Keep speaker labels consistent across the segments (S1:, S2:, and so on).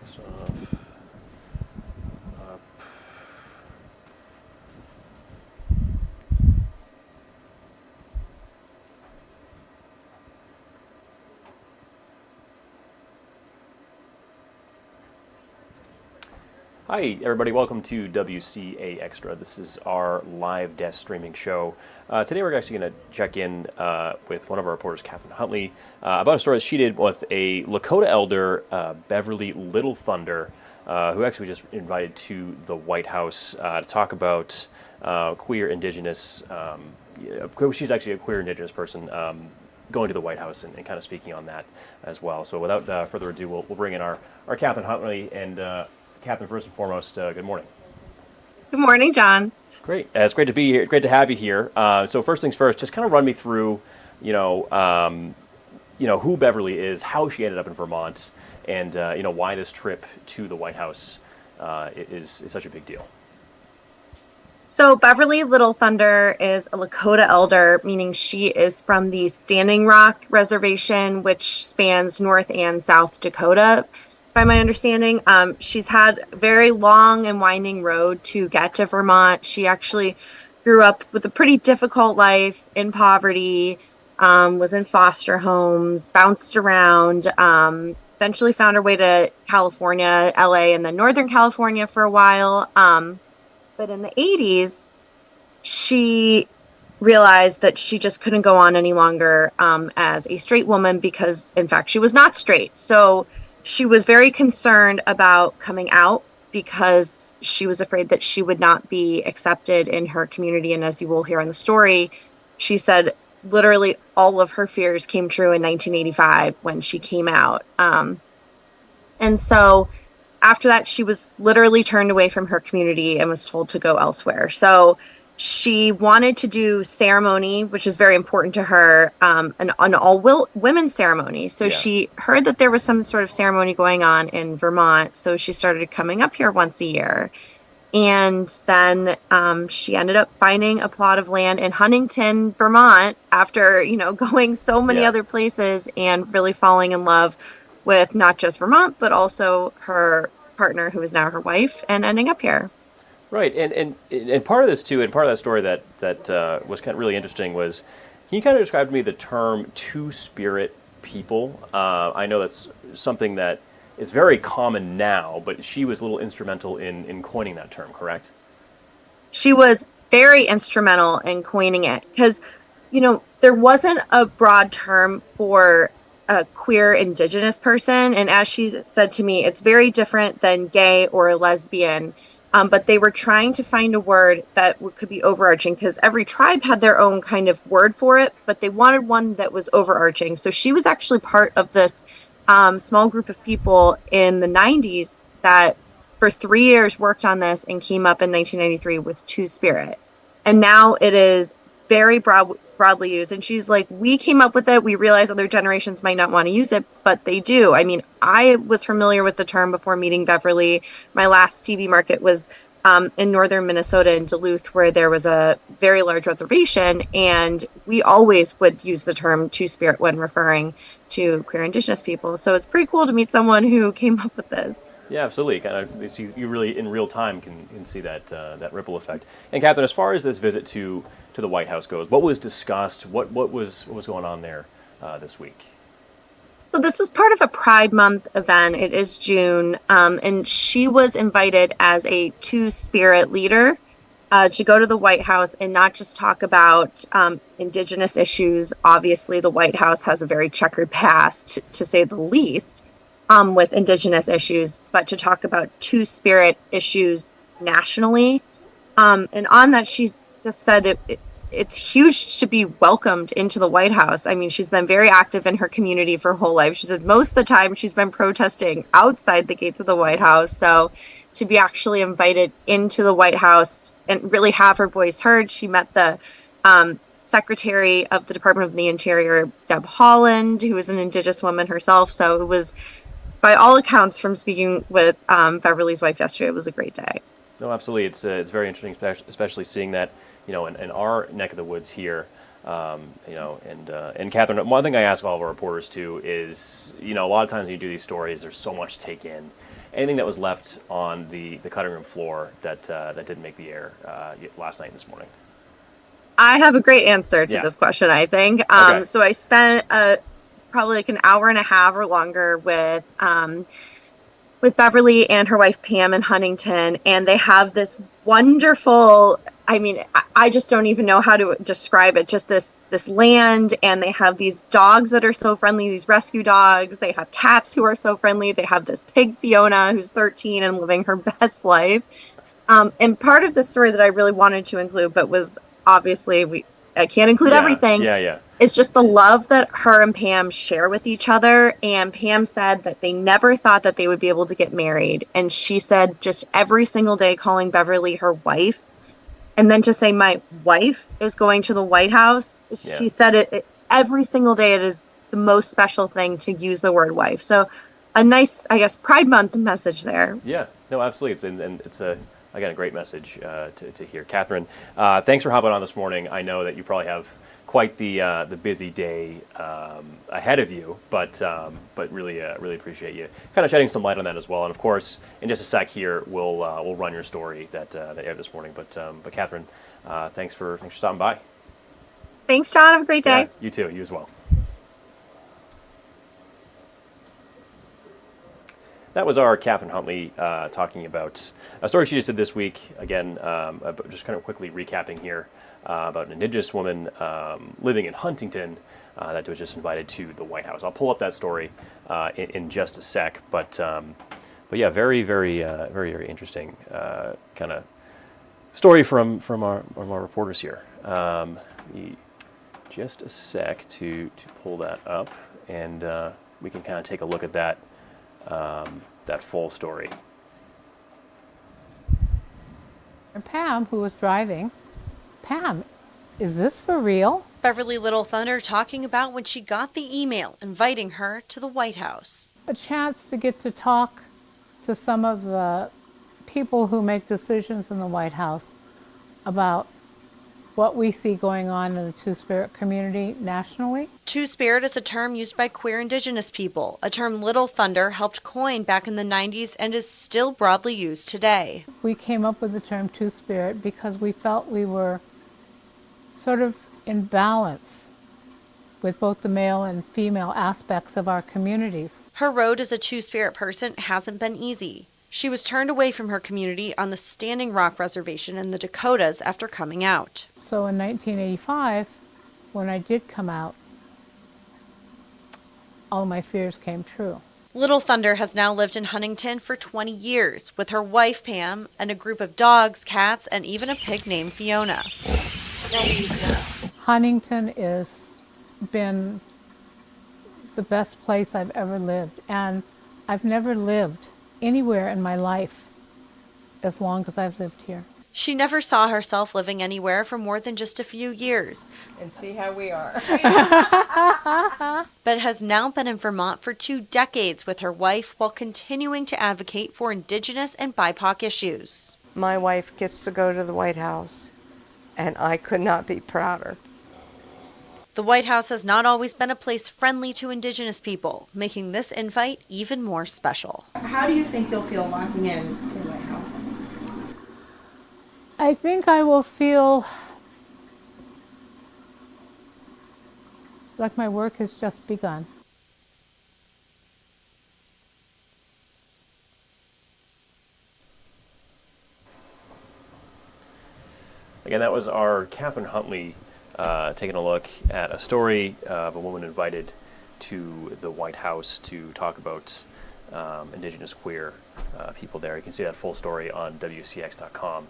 S1: this off. Up. Hi, everybody. Welcome to WCA Extra. This is our live desk streaming show. Today, we're actually going to check in with one of our reporters, Catherine Huntley, about a story that she did with a Lakota elder, Beverly Little Thunder, who actually was just invited to the White House to talk about queer Indigenous. She's actually a queer Indigenous person. Going to the White House and kind of speaking on that as well. So, without further ado, we'll bring in our Catherine Huntley and. Catherine, first and foremost, good morning.
S2: Good morning, John.
S1: Great. It's great to be here. Great to have you here. So first things first, just kind of run me through, who Beverly is, how she ended up in Vermont, and why this trip to the White House is such a big deal.
S2: So Beverly Little Thunder is a Lakota elder, meaning she is from the Standing Rock Reservation, which spans North and South Dakota. By my understanding, she's had a very long and winding road to get to Vermont. She actually grew up with a pretty difficult life in poverty, was in foster homes, bounced around, eventually found her way to California, LA, and then Northern California for a while. But in the 80s, she realized that she just couldn't go on any longer as a straight woman because, in fact, she was not straight. So she was very concerned about coming out because she was afraid that she would not be accepted in her community. And as you will hear in the story, she said literally all of her fears came true in 1985 when she came out. And so after that, she was literally turned away from her community and was told to go elsewhere. So she wanted to do ceremony, which is very important to her, an all-women ceremony. So she heard that there was some sort of ceremony going on in Vermont. So she started coming up here once a year. And then she ended up finding a plot of land in Huntington, Vermont, after, going so many other places and really falling in love with not just Vermont, but also her partner, who is now her wife, and ending up here.
S1: Right, and part of this too, and part of that story that was kind of really interesting was, can you kind of describe to me the term two-spirit people? I know that's something that is very common now, but she was a little instrumental in coining that term, correct?
S2: She was very instrumental in coining it because, there wasn't a broad term for a queer Indigenous person. And as she said to me, it's very different than gay or lesbian. But they were trying to find a word that could be overarching because every tribe had their own kind of word for it, but they wanted one that was overarching. So she was actually part of this small group of people in the 90s that for 3 years worked on this and came up in 1993 with Two-Spirit. And now it is very broadly used. And she's like, we came up with it. We realize other generations might not want to use it, but they do. I mean, I was familiar with the term before meeting Beverly. My last TV market was in northern Minnesota in Duluth, where there was a very large reservation. And we always would use the term Two-Spirit when referring to queer Indigenous people. So it's pretty cool to meet someone who came up with this.
S1: Yeah, absolutely. Kind of, you really in real time can see that ripple effect. And Catherine, as far as this visit to the White House goes, what was discussed? What was going on there this week?
S2: So this was part of a Pride Month event. It is June, and she was invited as a Two-Spirit leader to go to the White House and not just talk about Indigenous issues. Obviously, the White House has a very checkered past, to say the least, with Indigenous issues, but to talk about Two-Spirit issues nationally. And on that, she just said it's huge to be welcomed into the White House. I mean, she's been very active in her community for her whole life. She said most of the time she's been protesting outside the gates of the White House. So to be actually invited into the White House and really have her voice heard, she met the Secretary of the Department of the Interior, Deb Haaland, who is an Indigenous woman herself. So it was, by all accounts, from speaking with Beverly's wife yesterday, it was a great day.
S1: No, absolutely. It's very interesting, especially seeing that, in our neck of the woods here, and Catherine, one thing I ask all of our reporters too is, a lot of times when you do these stories, there's so much to take in. anything that was left on the cutting room floor that didn't make the air last night and this morning?
S2: I have a great answer to
S1: Yeah.
S2: this question, I think.
S1: Okay.
S2: So I spent probably like an hour and a half or longer with Beverly and her wife Pam in Huntington, and they have this wonderful, I mean, I just don't even know how to describe it, just this land, and they have these dogs that are so friendly, these rescue dogs. They have cats who are so friendly. They have this pig Fiona who's 13 and living her best life. And part of the story that I really wanted to include, but was obviously I can't include everything.
S1: Yeah.
S2: It's just the love that her and Pam share with each other. And Pam said that they never thought that they would be able to get married. And she said just every single day calling Beverly her wife. And then to say, my wife is going to the White House.
S1: Yeah.
S2: She said it every single day. It is the most special thing to use the word wife. So a nice, I guess, Pride Month message there.
S1: Yeah, no, absolutely. It's a great message to hear. Catherine, thanks for hopping on this morning. I know that you probably have quite the busy day ahead of you, but really appreciate you kind of shedding some light on that as well. And of course, in just a sec here, we'll run your story that you have this morning. But Catherine, thanks for stopping by.
S2: Thanks, John. Have a great day.
S1: Yeah, you too. You as well. That was our Catherine Huntley talking about a story she just did this week. Again, just kind of quickly recapping here about an Indigenous woman living in Huntington that was just invited to the White House. I'll pull up that story in just a sec, but yeah, very interesting kind of story from our reporters here. Just a sec to pull that up, and we can kind of take a look at that. That full story.
S3: And Pam, who was driving, Pam, is this for real?
S4: Beverly Little Thunder talking about when she got the email inviting her to the White House.
S3: A chance to get to talk to some of the people who make decisions in the White House about what we see going on in the Two-Spirit community nationally.
S4: Two-Spirit is a term used by queer Indigenous people, a term Little Thunder helped coin back in the 90s and is still broadly used today.
S3: We came up with the term Two-Spirit because we felt we were sort of in balance with both the male and female aspects of our communities.
S4: Her road as a Two-Spirit person hasn't been easy. She was turned away from her community on the Standing Rock Reservation in the Dakotas after coming out.
S3: So in 1985, when I did come out, all my fears came true.
S4: Little Thunder has now lived in Huntington for 20 years with her wife Pam and a group of dogs, cats, and even a pig named Fiona.
S3: Huntington has been the best place I've ever lived, and I've never lived anywhere in my life as long as I've lived here.
S4: She never saw herself living anywhere for more than just a few years.
S5: And see how we are.
S4: But has now been in Vermont for 2 decades with her wife while continuing to advocate for Indigenous and BIPOC issues.
S5: My wife gets to go to the White House, and I could not be prouder.
S4: The White House has not always been a place friendly to Indigenous people, making this invite even more special.
S6: How do you think you'll feel walking in to the White House?
S3: I think I will feel like my work has just begun.
S1: Again, that was our Catherine Huntley taking a look at a story of a woman invited to the White House to talk about Indigenous queer people there. You can see that full story on WCAX.com.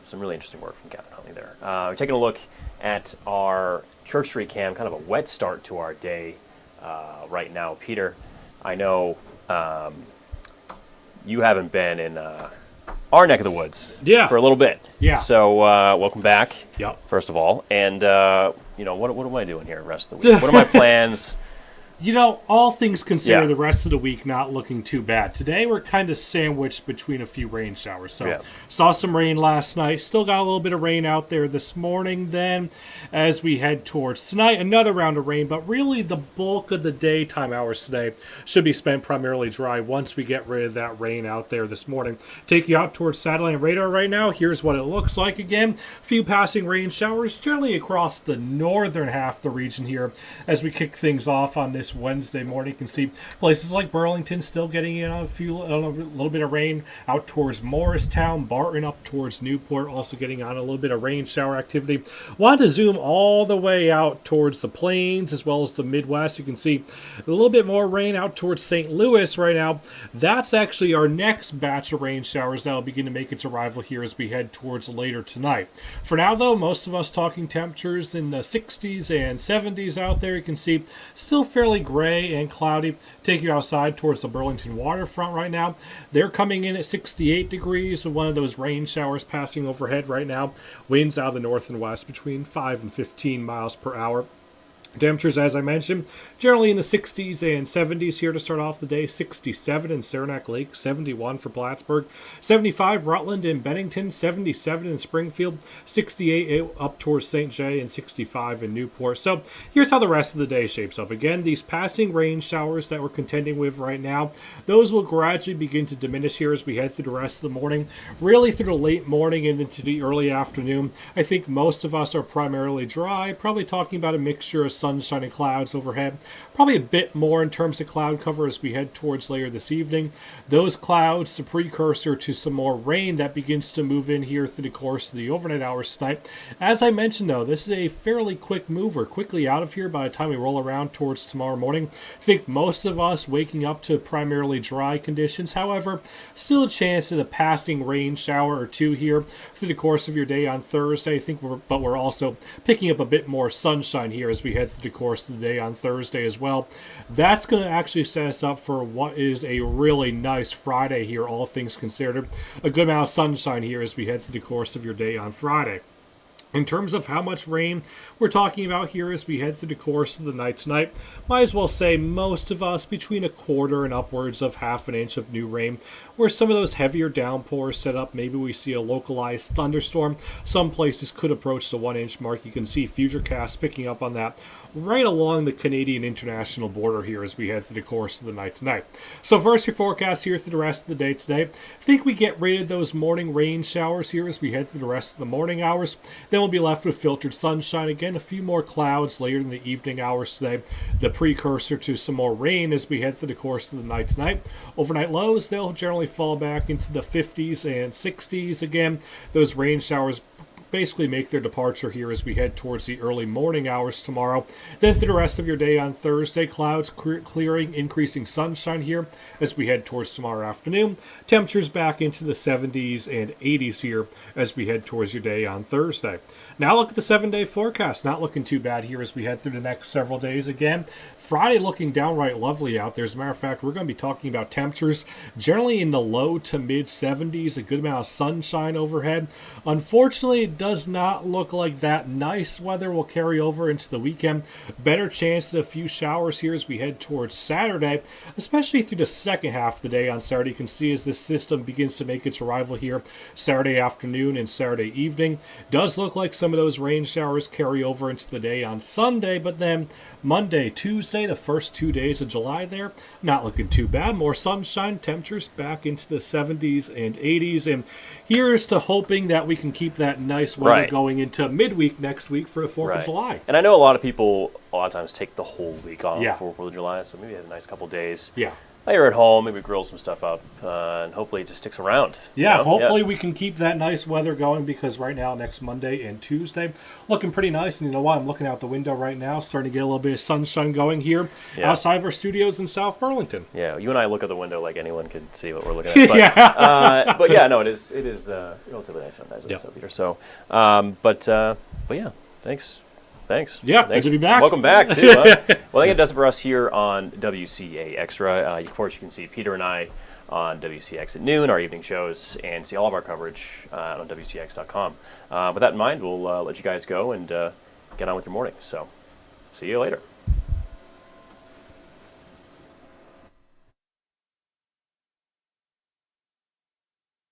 S1: Some really interesting work from Catherine Huntley there. We're taking a look at our Church Street cam, kind of a wet start to our day right now. Peter, I know you haven't been in our neck of the woods for a little bit.
S7: Yeah.
S1: So welcome back,
S7: Yep.
S1: first of all. And, what am I doing here the rest of the week? What are my plans
S7: All things considered,
S1: Yeah.
S7: the rest of the week not looking too bad. Today we're kind of sandwiched between a few rain showers. So saw some rain last night. Still got a little bit of rain out there this morning. Then as we head towards tonight, another round of rain. But really the bulk of the daytime hours today should be spent primarily dry once we get rid of that rain out there this morning. Take you out towards satellite radar right now. Here's what it looks like again. A few passing rain showers generally across the northern half of the region here as we kick things off on this Wednesday morning. You can see places like Burlington still getting in a little bit of rain out towards Morristown, Barton up towards Newport, also getting on a little bit of rain shower activity. Want to zoom all the way out towards the plains as well as the Midwest. You can see a little bit more rain out towards St. Louis right now. That's actually our next batch of rain showers that will begin to make its arrival here as we head towards later tonight. For now, though, most of us talking temperatures in the 60s and 70s out there. You can see still fairly gray and cloudy. Take you outside towards the Burlington waterfront right now. They're coming in at 68 degrees, and one of those rain showers passing overhead right now. Winds out of the north and west between 5 and 15 miles per hour. Temperatures, as I mentioned, generally in the 60s and 70s here to start off the day. 67 in Saranac Lake, 71 for Plattsburgh, 75 Rutland and Bennington, 77 in Springfield, 68 up towards St. Jay, and 65 in Newport. So here's how the rest of the day shapes up. Again, these passing rain showers that we're contending with right now, those will gradually begin to diminish here as we head through the rest of the morning, really through the late morning and into the early afternoon. I think most of us are primarily dry, probably talking about a mixture of sunshine and clouds overhead. Probably a bit more in terms of cloud cover as we head towards later this evening. Those clouds, the precursor to some more rain that begins to move in here through the course of the overnight hours tonight. As I mentioned, though, this is a fairly quick move. We're quickly out of here by the time we roll around towards tomorrow morning. I think most of us waking up to primarily dry conditions. However, still a chance at a passing rain shower or two here through the course of your day on Thursday. I think we're also picking up a bit more sunshine here as we head through the course of the day on Thursday as well. That's going to actually set us up for what is a really nice Friday here, all things considered. A good amount of sunshine here as we head through the course of your day on Friday. In terms of how much rain we're talking about here as we head through the course of the night tonight, might as well say most of us between a quarter and upwards of half an inch of new rain. Where some of those heavier downpours set up, maybe we see a localized thunderstorm. Some places could approach the 1 inch mark. You can see FutureCast picking up on that right along the Canadian international border here as we head through the course of the night tonight. So first, your forecast here through the rest of the day today. I think we get rid of those morning rain showers here as we head through the rest of the morning hours. Then we'll be left with filtered sunshine again, a few more clouds later in the evening hours today. The precursor to some more rain as we head through the course of the night tonight. Overnight lows, they'll generally fall back into the 50s and 60s again. Those rain showers basically make their departure here as we head towards the early morning hours tomorrow. Then through the rest of your day on Thursday, clouds clearing, increasing sunshine here as we head towards tomorrow afternoon. Temperatures back into the 70s and 80s here as we head towards your day on Thursday. Now look at the 7-day forecast. Not looking too bad here as we head through the next several days again. Friday looking downright lovely out there. As a matter of fact, we're going to be talking about temperatures generally in the low to mid 70s, a good amount of sunshine overhead. Unfortunately, it does not look like that nice weather will carry over into the weekend. Better chance at a few showers here as we head towards Saturday, especially through the second half of the day on Saturday. You can see as this system begins to make its arrival here Saturday afternoon and Saturday evening. Does look like some of those rain showers carry over into the day on Sunday, but then Monday, Tuesday, the first 2 days of July there, not looking too bad. More sunshine, temperatures back into the 70s and 80s. And here's to hoping that we can keep that nice weather going into midweek next week for the 4th of July.
S1: And I know a lot of times take the whole week off for 4th of July, so maybe have a nice couple days.
S7: Yeah.
S1: While you're at home, maybe grill some stuff up, and hopefully it just sticks around.
S7: Yeah, hopefully we can keep that nice weather going because right now, next Monday and Tuesday, looking pretty nice. And you know what? I'm looking out the window right now, starting to get a little bit of sunshine going here outside of our studios in South Burlington.
S1: Yeah, you and I look out the window like anyone could see what we're looking at. But, but yeah, no, it is relatively nice sometimes. So, but yeah, thanks.
S7: Yeah, good to be back.
S1: Welcome back, too. Well, I think it does it for us here on WCA Extra. Of course, you can see Peter and I on WCAX at noon, our evening shows, and see all of our coverage on WCAX.com. With that in mind, we'll let you guys go and get on with your morning. So, see you later.